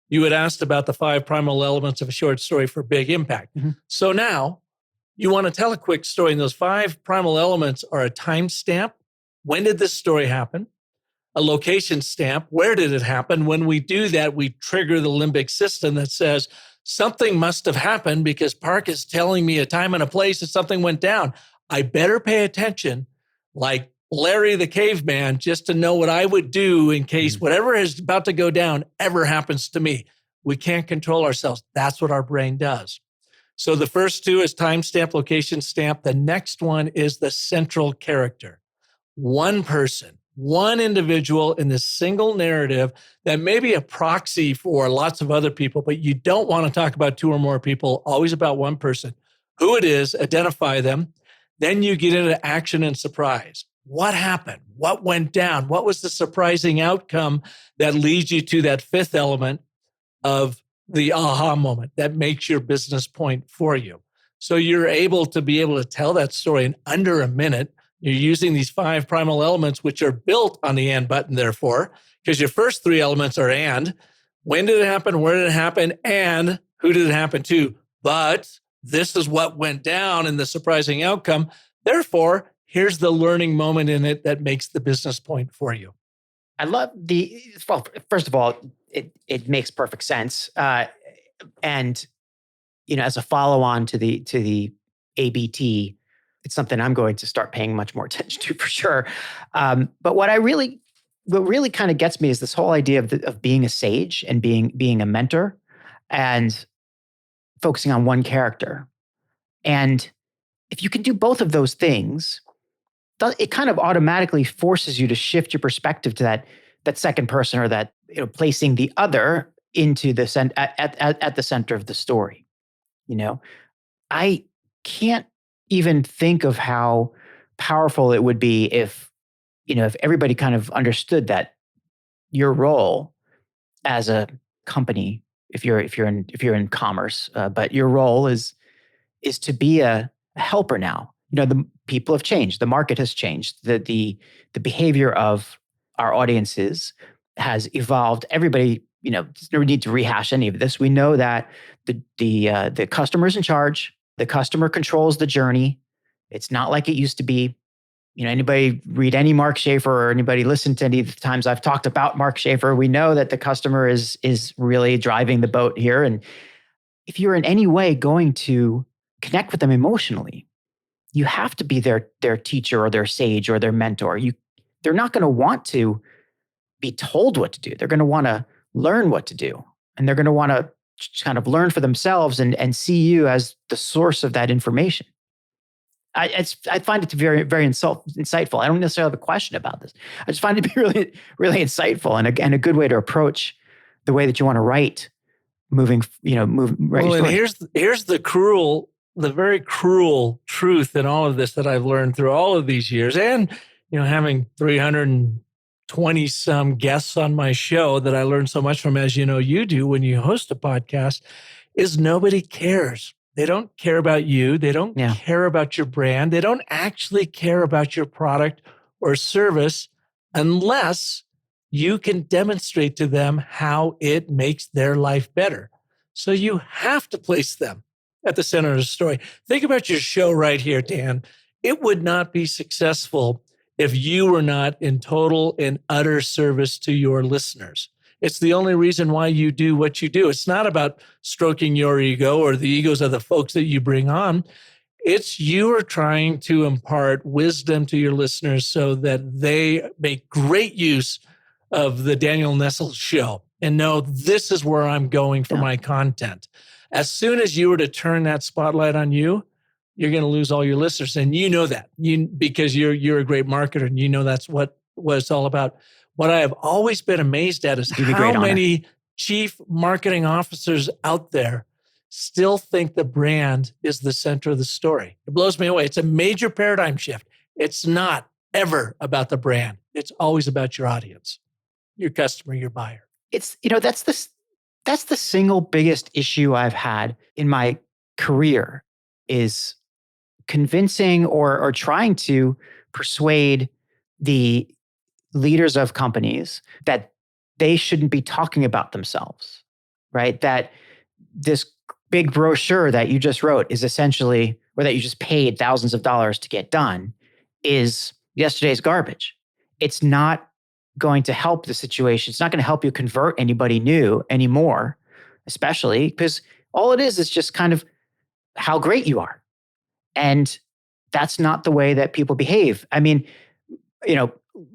You had asked about the 5 primal elements of a short story for big impact. So now, you want to tell a quick story, and those 5 primal elements are a timestamp. When did this story happen? A location stamp. Where did it happen? When we do that, we trigger the limbic system that says, something must have happened because Park is telling me a time and a place that something went down. I better pay attention, like Larry the caveman, just to know what I would do in case whatever is about to go down ever happens to me. We can't control ourselves. That's what our brain does. So the first 2 is timestamp, location stamp. The next one is the central character. One person, one individual in this single narrative that may be a proxy for lots of other people, but you don't want to talk about 2 or more people, always about one person. Who it is, identify them. Then you get into action and surprise. What happened? What went down? What was the surprising outcome that leads you to that 5th element of the aha moment that makes your business point for you? So you're able to tell that story in under a minute. You're using these 5 primal elements, which are built on the and button, therefore, because your first 3 elements are and. When did it happen? Where did it happen? And who did it happen to? But this is what went down in the surprising outcome. Therefore, here's the learning moment in it that makes the business point for you. I love first of all, it makes perfect sense. And, as a follow-on to the ABT, it's something I'm going to start paying much more attention to for sure. But what really kind of gets me is this whole idea of being a sage and being a mentor and focusing on one character. And if you can do both of those things, it kind of automatically forces you to shift your perspective to that second person, or that placing the other into the at the center of the story. You know, I can't even think of how powerful it would be if, if everybody kind of understood that your role as a company, if you're in commerce, but your role is to be a helper now. The people have changed, the market has changed, the behavior of our audiences has evolved. Everybody, there's no need to rehash any of this. We know that the customer is in charge. The customer controls the journey. It's not like it used to be. Anybody read any Mark Schaefer or anybody listen to any of the times I've talked about Mark Schaefer, we know that the customer is really driving the boat here. And if you're in any way going to connect with them emotionally, you have to be their teacher or their sage or their mentor. They're not going to want to be told what to do. They're going to want to learn what to do. And they're going to want to kind of learn for themselves and see you as the source of that information. I find it to be very, very insightful. I don't necessarily have a question about this. I just find it to be really, really insightful and a good way to approach the way that you want to write moving. Well, and here's the very cruel truth in all of this that I've learned through all of these years, and having 320 some guests on my show that I learned so much from, as you do when you host a podcast, is nobody cares. They don't care about you. They don't care about your brand. They don't actually care about your product or service unless you can demonstrate to them how it makes their life better. So you have to place them at the center of the story. Think about your show right here, Dan. It would not be successful if you were not in total and utter service to your listeners. It's the only reason why you do what you do. It's not about stroking your ego or the egos of the folks that you bring on. It's you are trying to impart wisdom to your listeners so that they make great use of the Daniel Nestle show and know this is where I'm going for my content. As soon as you were to turn that spotlight on you, you're going to lose all your listeners. And you know that because you're a great marketer and that's what it's all about. What I have always been amazed at is how many chief marketing officers out there still think the brand is the center of the story. It blows me away. It's a major paradigm shift. It's not ever about the brand. It's always about your audience, your customer, your buyer. It's, that's the single biggest issue I've had in my career is convincing or trying to persuade the leaders of companies that they shouldn't be talking about themselves, right? That this big brochure that you just wrote is essentially, or that you just paid thousands of dollars to get done, is yesterday's garbage. It's not going to help the situation. It's not going to help you convert anybody new anymore, especially because all it is just kind of how great you are. And that's not the way that people behave. I mean,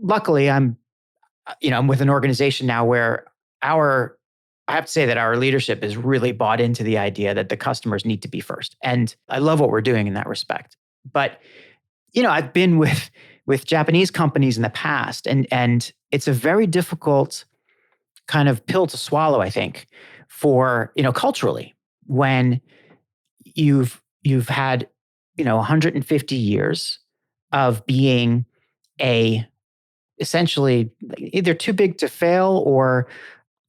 luckily I'm with an organization now where I have to say that our leadership is really bought into the idea that the customers need to be first. And I love what we're doing in that respect. But, I've been with Japanese companies in the past and it's a very difficult kind of pill to swallow, I think, for, culturally, when you've had, 150 years of being essentially either too big to fail or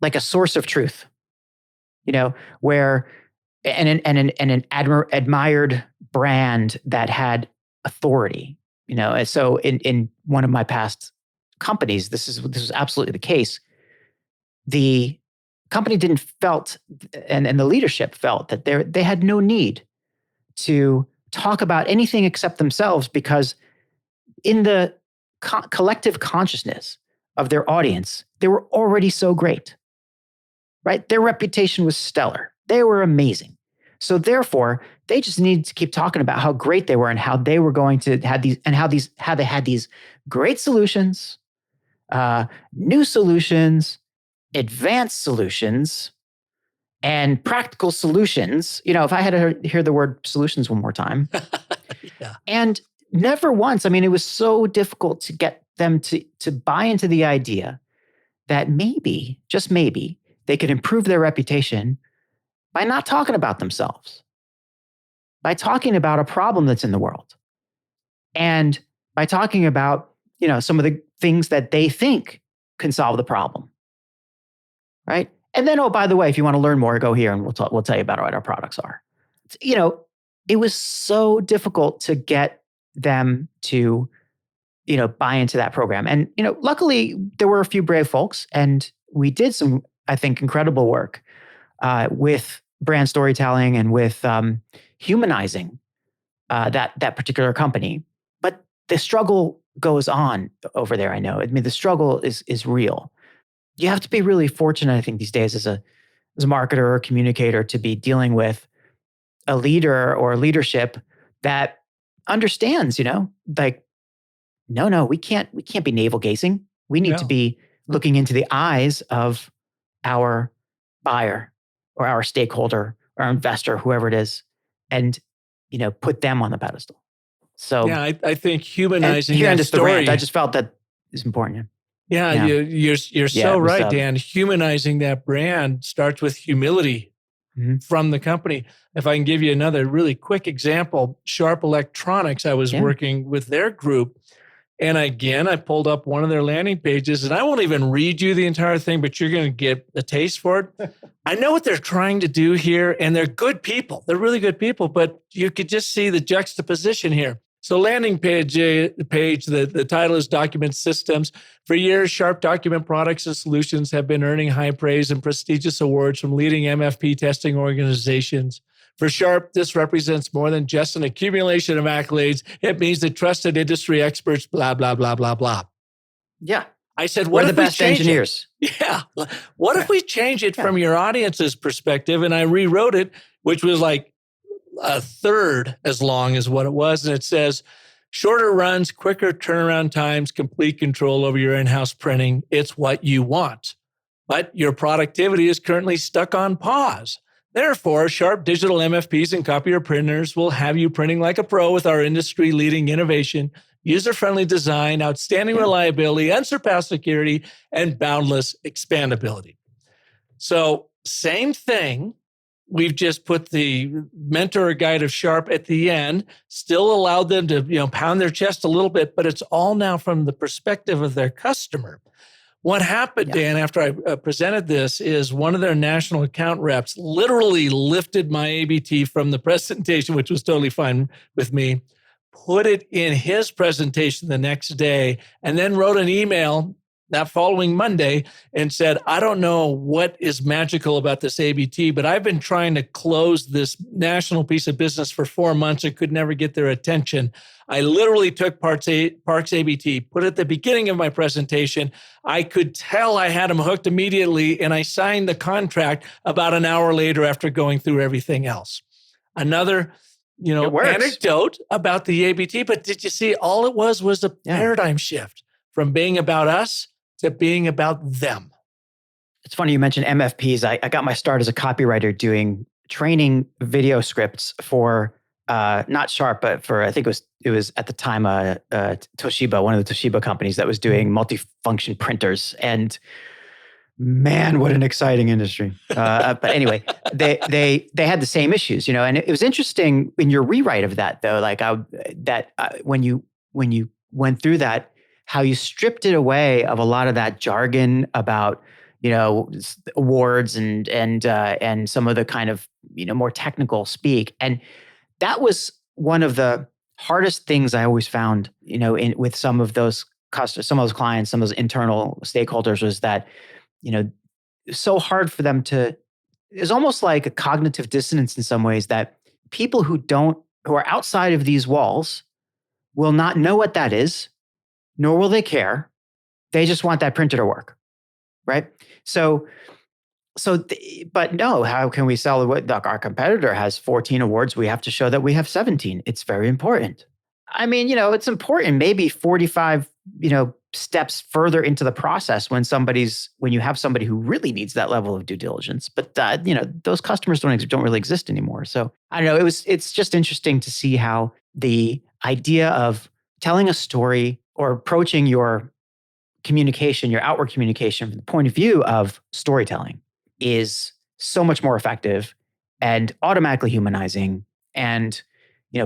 like a source of truth, where an admired brand that had authority, And so in one of my past companies, this was absolutely the case. The company didn't felt, and the leadership felt that they had no need to talk about anything except themselves because in the collective consciousness of their audience, they were already so great, right? Their reputation was stellar. They were amazing. So therefore, they just needed to keep talking about how great they were and how they were going to have these, and how they had these great solutions, new solutions, advanced solutions, and practical solutions. If I had to hear the word solutions one more time. Yeah. And never once, it was so difficult to get them to buy into the idea that maybe, just maybe, they could improve their reputation by not talking about themselves, by talking about a problem that's in the world, and by talking about, some of the things that they think can solve the problem, right? And then, oh, by the way, if you want to learn more, go here and we'll tell you about what our products are. It was so difficult to get them to, buy into that program. And, luckily there were a few brave folks, and we did some, I think, incredible work with brand storytelling and with humanizing that particular company. But the struggle goes on over there. I know. I mean, the struggle is real. You have to be really fortunate, I think, these days as a marketer or communicator to be dealing with a leader or leadership that understands, like, no, we can't be navel gazing. We need to be looking into the eyes of our buyer or our stakeholder or our investor, whoever it is, and put them on the pedestal. So yeah, I think humanizing here that is the story. rant. I just felt that is important. Yeah, you're so right, Dan. Humanizing that brand starts with humility from the company. If I can give you another really quick example, Sharp Electronics, I was working with their group. And again, I pulled up one of their landing pages, and I won't even read you the entire thing, but you're going to get a taste for it. I know what they're trying to do here, and they're good people. They're really good people, but you could just see the juxtaposition here. So landing page, the title is Document Systems. For years, Sharp document products and solutions have been earning high praise and prestigious awards from leading MFP testing organizations. For Sharp, this represents more than just an accumulation of accolades. It means that trusted industry experts, blah, blah, blah, blah, blah. Yeah. I said, what if the best engineers? Yeah. What if we change it from your audience's perspective? And I rewrote it, which was like a third as long as what it was. And it says, shorter runs, quicker turnaround times, complete control over your in-house printing. It's what you want. But your productivity is currently stuck on pause. Therefore, Sharp digital MFPs and copier printers will have you printing like a pro with our industry-leading innovation, user-friendly design, outstanding reliability, unsurpassed security, and boundless expandability. So, same thing. We've just put the mentor or guide of Sharp at the end, still allowed them to pound their chest a little bit, but it's all now from the perspective of their customer. What happened, Dan, after I presented this is one of their national account reps literally lifted my ABT from the presentation, which was totally fine with me, put it in his presentation the next day, and then wrote an email that following Monday and said, I don't know what is magical about this ABT, but I've been trying to close this national piece of business for 4 months and could never get their attention. I literally took Park's ABT, put it at the beginning of my presentation. I could tell I had him hooked immediately, and I signed the contract about an hour later after going through everything else. Another anecdote about the ABT, but did you see all it was a paradigm shift from being about us to being about them. It's funny you mentioned MFPs. I got my start as a copywriter doing training video scripts for not Sharp, but for I think it was at the time Toshiba, one of the Toshiba companies that was doing multifunction printers. And man, what an exciting industry! But anyway, they had the same issues, and it was interesting in your rewrite of that though. Like when you went through that, how you stripped it away of a lot of that jargon about, awards and some of the kind of, more technical speak. And that was one of the hardest things I always found, with some of those customers, some of those clients, some of those internal stakeholders was that, so hard for them to, it's almost like a cognitive dissonance in some ways that people who are outside of these walls will not know what that is, nor will they care. They just want that printer to work, right? But no, how can we sell what our competitor has 14 awards? We have to show that we have 17. It's very important. I mean, it's important maybe 45, steps further into the process when you have somebody who really needs that level of due diligence. But, those customers don't really exist anymore. So I don't know, it's just interesting to see how the idea of telling a story or approaching your communication, your outward communication from the point of view of storytelling is so much more effective and automatically humanizing, and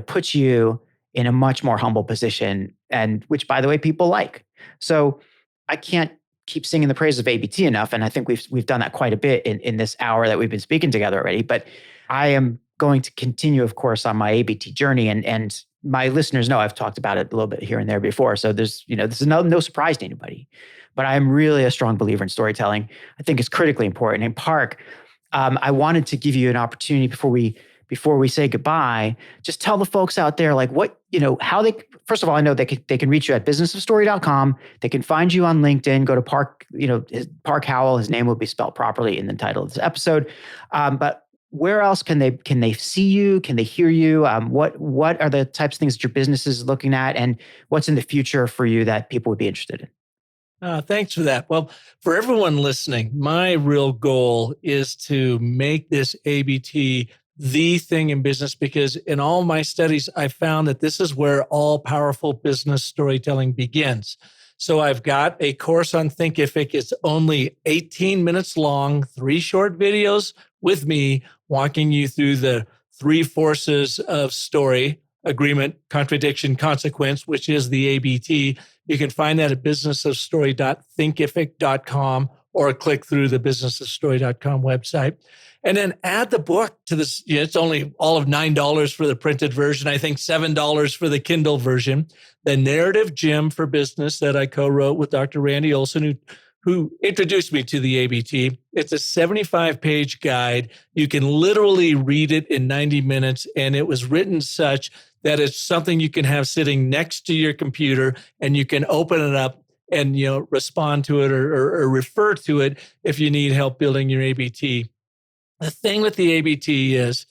puts you in a much more humble position, and which, by the way, people like. So I can't keep singing the praises of ABT enough, and I think we've done that quite a bit in this hour that we've been speaking together already. But I am going to continue, of course, on my ABT journey, and my listeners know I've talked about it a little bit here and there before. So this is no surprise to anybody. But I'm really a strong believer in storytelling. I think it's critically important. And Park, I wanted to give you an opportunity before we say goodbye. Just tell the folks out there, like, what, how they, first of all, I know they can reach you at businessofstory.com. They can find you on LinkedIn. Go to Park, Park Howell. His name will be spelled properly in the title of this episode. But where else can they see you? Can they hear you? What are the types of things that your business is looking at, and what's in the future for you that people would be interested in? Thanks for that. Well, for everyone listening, my real goal is to make this ABT the thing in business, because in all my studies, I found that this is where all powerful business storytelling begins. So I've got a course on Thinkific. It's only 18 minutes long, 3 short videos with me walking you through the 3 forces of story: agreement, contradiction, consequence, which is the ABT. You can find that at businessofstory.thinkific.com, or click through the businessofstory.com website. And then add the book to this. It's only all of $9 for the printed version. I think $7 for the Kindle version. The Narrative Gym for Business that I co-wrote with Dr. Randy Olsen, who introduced me to the ABT. It's a 75-page guide. You can literally read it in 90 minutes, and it was written such that it's something you can have sitting next to your computer, and you can open it up and respond to it or refer to it if you need help building your ABT. The thing with the ABT is,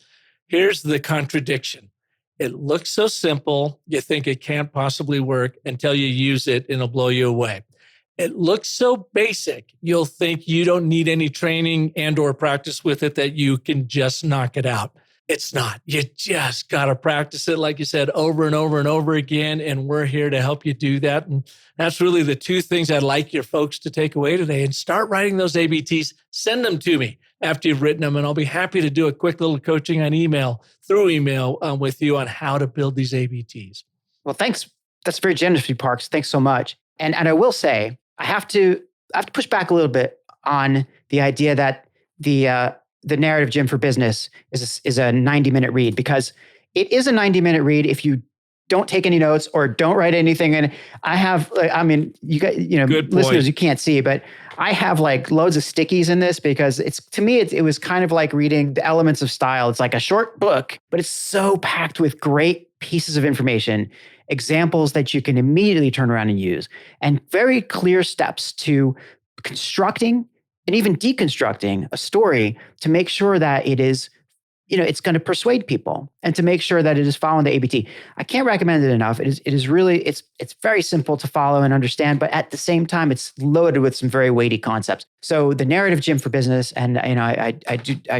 here's the contradiction. It looks so simple, you think it can't possibly work until you use it, and it'll blow you away. It looks so basic, you'll think you don't need any training and or practice with it, that you can just knock it out. It's not. You just got to practice it, like you said, over and over and over again. And we're here to help you do that. And that's really the 2 things I'd like your folks to take away today. And start writing those ABTs. Send them to me after you've written them. And I'll be happy to do a quick little coaching on through email with you on how to build these ABTs. Well, thanks. That's very generous of you, Parks. Thanks so much. And I will say, I have to push back a little bit on the idea that the Narrative Gym for Business is a 90-minute read, because it is a 90-minute read if you don't take any notes or don't write anything. And I have, you got, listeners, you can't see, but I have like loads of stickies in this, because to me, it was kind of like reading The Elements of Style. It's like a short book, but it's so packed with great pieces of information, examples that you can immediately turn around and use, and very clear steps to constructing and even deconstructing a story to make sure that it is, it's going to persuade people, and to make sure that it is following the ABT. I can't recommend it enough. It is really, it's very simple to follow and understand, but at the same time, it's loaded with some very weighty concepts. So the Narrative Gym for Business, and I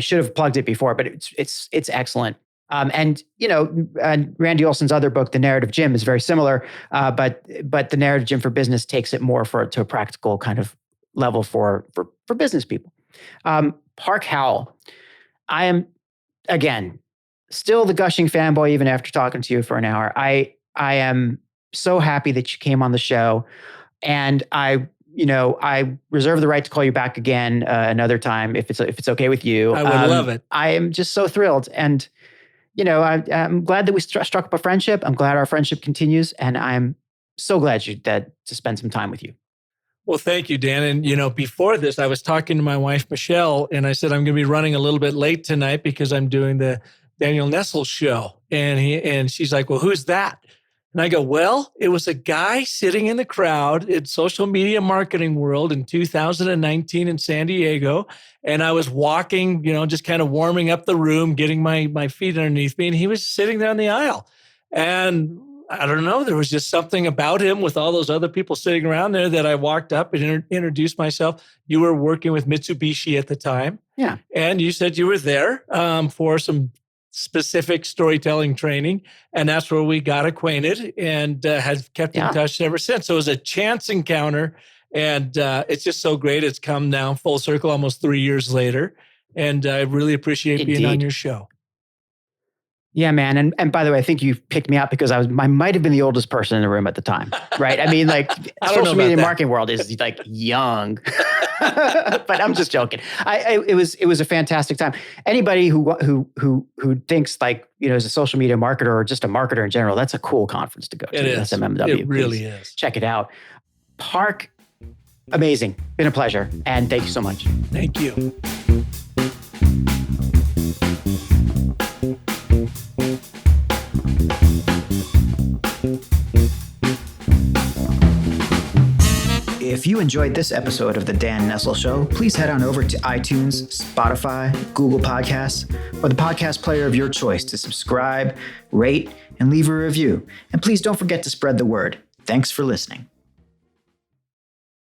should have plugged it before, but it's excellent. And Randy Olsen's other book, The Narrative Gym, is very similar, but the Narrative Gym for Business takes it more to a practical kind of level for business people. Park Howell, I am, again, still the gushing fanboy even after talking to you for an hour. I am so happy that you came on the show, and I reserve the right to call you back again another time if it's okay with you. I would love it. I am just so thrilled, and I'm glad that we struck up a friendship. I'm glad our friendship continues, and I'm so glad to spend some time with you. Well, thank you, Dan. And, before this, I was talking to my wife, Michelle, and I said, I'm going to be running a little bit late tonight because I'm doing the Daniel Nessel show. And she's like, well, who's that? And I go, well, it was a guy sitting in the crowd in social media marketing world in 2019 in San Diego. And I was walking, just kind of warming up the room, getting my feet underneath me. And he was sitting there in the aisle. And I don't know, there was just something about him with all those other people sitting around there that I walked up and introduced myself. You were working with Mitsubishi at the time. Yeah. And you said you were there for some specific storytelling training. And that's where we got acquainted and have kept in touch ever since. So it was a chance encounter. And it's just so great. It's come now full circle almost 3 years later. And I really appreciate being on your show. Yeah, man. And by the way, I think you picked me out because I might have been the oldest person in the room at the time, right? I mean, like social media marketing world is like young, but I'm just joking. It was a fantastic time. Anybody who thinks like, as a social media marketer or just a marketer in general, that's a cool conference to go to. It is. SMMW. It really is. Check it out. Park, amazing. Been a pleasure. And thank you so much. Thank you. If you enjoyed this episode of The Dan Nessel Show, please head on over to iTunes, Spotify, Google Podcasts, or the podcast player of your choice to subscribe, rate, and leave a review. And please don't forget to spread the word. Thanks for listening.